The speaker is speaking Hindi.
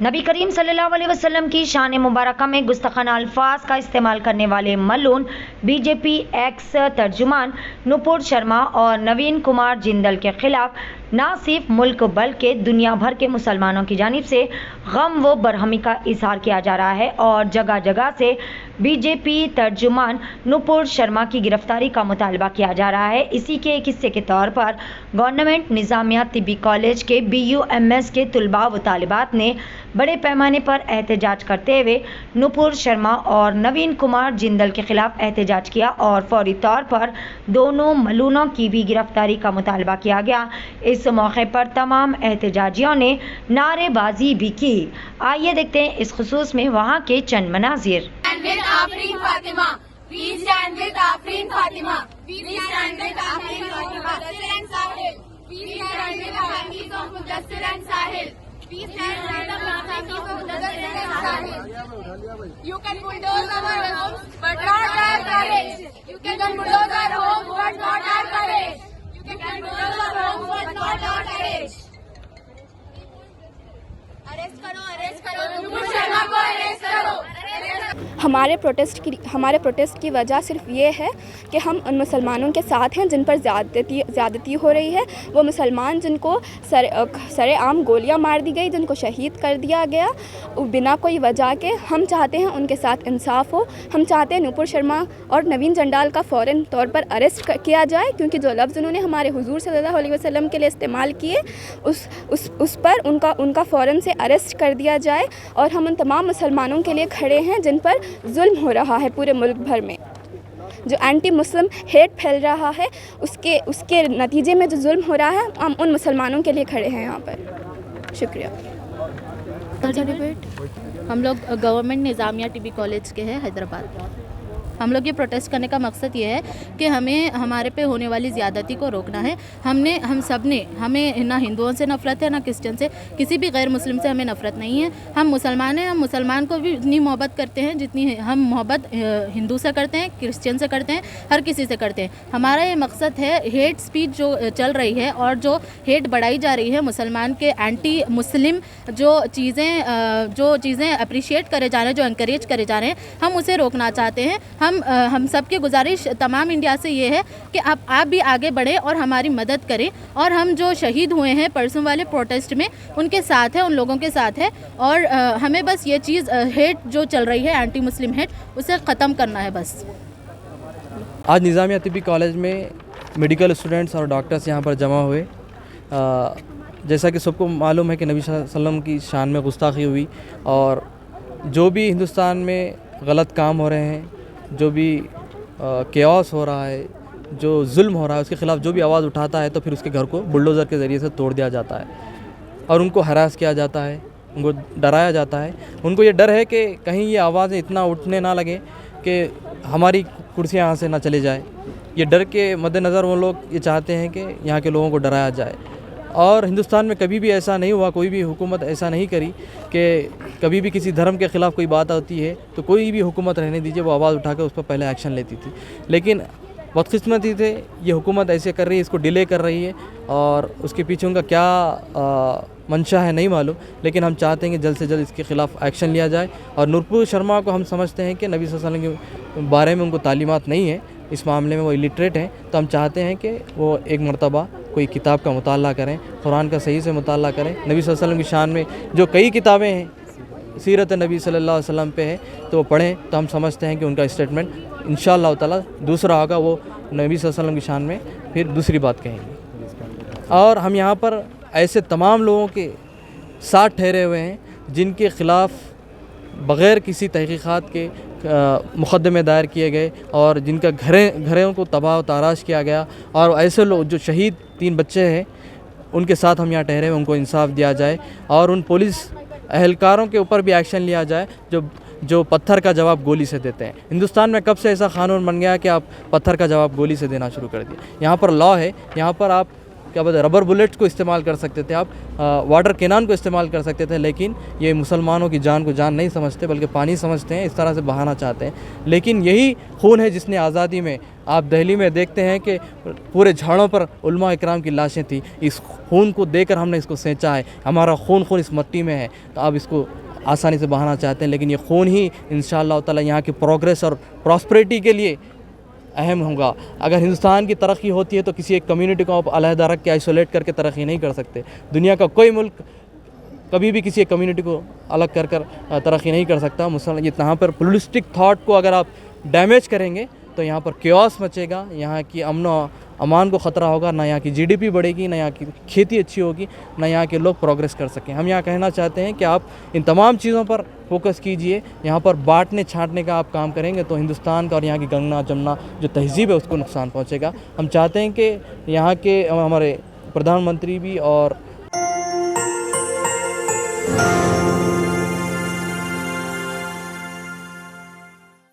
नबी करीम सल्लल्लाहु अलैहि वसल्लम की शान मुबारक में गुस्ताखाना अल्फाज का इस्तेमाल करने वाले मलून बीजेपी एक्स तर्जुमान नुपुर शर्मा और नवीन कुमार जिंदल के खिलाफ न सिर्फ मुल्क बल्कि दुनिया भर के मुसलमानों की जानिब से गम व बरहमी का इजहार किया जा रहा है और जगह जगह से बीजेपी तर्जुमान नुपुर शर्मा की गिरफ्तारी का मुतालबा किया जा रहा है। इसी के एक हिस्से के तौर पर गवर्नमेंट निज़ामिया तिब्बी कॉलेज के BUMS के तुलबा व तालिबात ने बड़े पैमाने पर एहतजाज करते हुए नुपुर शर्मा और नवीन कुमार जिंदल के खिलाफ एहतजाज किया और फौरी तौर पर दोनों मलूनों की भी गिरफ्तारी का मुतालबा किया गया। इस मौके पर तमाम एहतजाजियों ने नारेबाजी भी की। आइए देखते हैं इस खुसूस में वहाँ के चंद मनाजिर। You can bulldoze our homes, but not our courage. You can bulldoze our homes, but not our courage. You can bulldoze our homes, but not our courage. Arrest करो, नुपुर शर्मा को अरेस्ट करो। हमारे प्रोटेस्ट की वजह सिर्फ ये है कि हम उन मुसलमानों के साथ हैं जिन पर ज़्यादती हो रही है। वो मुसलमान जिनको सरेआम गोलियां मार दी गई, जिनको शहीद कर दिया गया बिना कोई वजह के, हम चाहते हैं उनके साथ इंसाफ हो। हम चाहते हैं नुपुर शर्मा और नवीन जंडाल का फ़ौरन तौर पर अरेस्ट किया जाए, क्योंकि जो लफ्ज़ उन्होंने हमारे हुजूर सल्लल्लाहु अलैहि वसल्लम के लिए इस्तेमाल किए उस पर उनका फ़ौरन से अरेस्ट कर दिया जाए। और हम उन तमाम मुसलमानों के लिए खड़े हैं जिन पर जुल्म हो रहा है पूरे मुल्क भर में, जो एंटी मुस्लिम हेट फैल रहा है, उसके नतीजे में जो जुल्म हो रहा है, हम उन मुसलमानों के लिए खड़े हैं यहाँ पर। शुक्रिया। हम लोग गवर्नमेंट निज़ामिया तिब्बी कॉलेज के हैं हैदराबाद। हम लोग ये प्रोटेस्ट करने का मकसद ये है कि हमें हमारे पे होने वाली ज़्यादती को रोकना है। हम सब ने, हमें ना हिंदुओं से नफ़रत है ना क्रिश्चियन से, किसी भी गैर मुस्लिम से हमें नफ़रत नहीं है। हम मुसलमान हैं, हम मुसलमान को भी इतनी मोहब्बत करते हैं जितनी हम मोहब्बत हिंदू से करते हैं, क्रिश्चियन से करते हैं, हर किसी से करते हैं। हमारा ये मकसद है, हेट स्पीच जो चल रही है और जो हेट बढ़ाई जा रही है, मुसलमान के एंटी मुस्लिम जो चीज़ें अप्रिशिएट करे जा रहे हैं, जो इंकरेज करे जा रहे हैं, हम उसे रोकना चाहते हैं। हम सब की गुजारिश तमाम इंडिया से ये है कि आप भी आगे बढ़ें और हमारी मदद करें। और हम जो शहीद हुए हैं परसों वाले प्रोटेस्ट में, उनके साथ है, उन लोगों के साथ है। और हमें बस ये चीज़ हेट जो चल रही है, एंटी मुस्लिम हेट, उसे ख़त्म करना है बस। आज निज़ामिया तिब्बी कॉलेज में मेडिकल स्टूडेंट्स और डॉक्टर्स यहाँ पर जमा हुए। जैसा कि सबको मालूम है कि नबी सल्लल्लाहु अलैहि वसल्लम की शान में गुस्ताखी हुई, और जो भी हिंदुस्तान में गलत काम हो रहे हैं, जो भी केओस हो रहा है, जो जुल्म हो रहा है, उसके ख़िलाफ़ जो भी आवाज़ उठाता है तो फिर उसके घर को बुलडोज़र के ज़रिए से तोड़ दिया जाता है और उनको हरास किया जाता है, उनको डराया जाता है। उनको ये डर है कि कहीं ये आवाज़ें इतना उठने ना लगे कि हमारी कुर्सियाँ यहाँ से ना चले जाए। ये डर के मद्देनज़र वो लोग ये चाहते हैं कि यहाँ के लोगों को डराया जाए। और हिंदुस्तान में कभी भी ऐसा नहीं हुआ, कोई भी हुकूमत ऐसा नहीं करी कि कभी भी किसी धर्म के ख़िलाफ़ कोई बात आती है तो कोई भी हुकूमत रहने दीजिए, वो आवाज़ उठा कर उस पर पहले एक्शन लेती थी। लेकिन बदकिस्मती थे, ये हुकूमत ऐसे कर रही है, इसको डिले कर रही है, और उसके पीछे उनका क्या मंशा है नहीं मालूम। लेकिन हम चाहते हैं कि जल्द से जल्द इसके ख़िलाफ़ एक्शन लिया जाए। और नुपुर शर्मा को हम समझते हैं कि नबी सल्लल्लाहु अलैहि वसल्लम के बारे में उनको तालीमात नहीं है, इस मामले में वो इलिटरेट हैं। तो हम चाहते हैं कि वो एक मरतबा कोई किताब का मुताला करें, कुरान का सही से मुताला करें। नबी सल्लल्लाहु अलैहि वसल्लम की शान में जो कई किताबें हैं, सीरत नबी सल्लल्लाहु अलैहि वसल्लम पे है, तो वो पढ़ें। तो हम समझते हैं कि उनका स्टेटमेंट इंशाअल्लाह ताला दूसरा होगा, वो नबी सल्लल्लाहु अलैहि वसल्लम की शान में फिर दूसरी बात कहेंगे। और हम यहाँ पर ऐसे तमाम लोगों के साथ ठहरे हुए हैं जिनके ख़िलाफ़ बग़ैर किसी तहक़ीक़ात के मुक़दमे दायर किए गए और जिनका घरों को तबाह ताराश किया गया। और ऐसे लोग जो शहीद 3 बच्चे हैं, उनके साथ हम यहाँ ठहरे, उनको इंसाफ दिया जाए और उन पुलिस अहलकारों के ऊपर भी एक्शन लिया जाए जो पत्थर का जवाब गोली से देते हैं। हिंदुस्तान में कब से ऐसा कानून बन गया कि आप पत्थर का जवाब गोली से देना शुरू कर दिए? यहाँ पर लॉ है, यहाँ पर आप क्या बोलते हैं, रबर बुलेट्स को इस्तेमाल कर सकते थे आप, वाटर कैनन को इस्तेमाल कर सकते थे, लेकिन ये मुसलमानों की जान को जान नहीं समझते बल्कि पानी समझते हैं, इस तरह से बहाना चाहते हैं। लेकिन यही खून है जिसने आज़ादी में, आप दिल्ली में देखते हैं कि पूरे झाड़ों पर उलमा इकराम की लाशें थी, इस खून को देकर हमने इसको सेंचा है, हमारा खून इस मिट्टी में है, तो आप इसको आसानी से बहाना चाहते हैं। लेकिन ये खून ही इंशाअल्लाह ताला यहाँ की प्रोग्रेस और प्रॉस्पेरिटी के लिए अहम होगा। अगर हिंदुस्तान की तरक्की होती है तो किसी एक कम्युनिटी को आप अलहदा रख के आइसोलेट करके तरक्की नहीं कर सकते। दुनिया का कोई मुल्क कभी भी किसी एक कम्युनिटी को अलग कर तरक्की नहीं कर सकता। मुसलमान यहाँ पर प्लुरलिस्टिक थाट को अगर आप डैमेज करेंगे तो यहाँ पर क्योस मचेगा, यहाँ की अमन अमान को ख़तरा होगा, ना यहाँ की जीडीपी बढ़ेगी, ना यहाँ की खेती अच्छी होगी, ना यहाँ के लोग प्रोग्रेस कर सकें। हम यहाँ कहना चाहते हैं कि आप इन तमाम चीज़ों पर फोकस कीजिए। यहाँ पर बांटने छांटने का आप काम करेंगे तो हिंदुस्तान का और यहाँ की गंगा जमुना जो तहजीब है उसको नुकसान पहुँचेगा। हम चाहते हैं कि यहाँ के हमारे प्रधानमंत्री भी और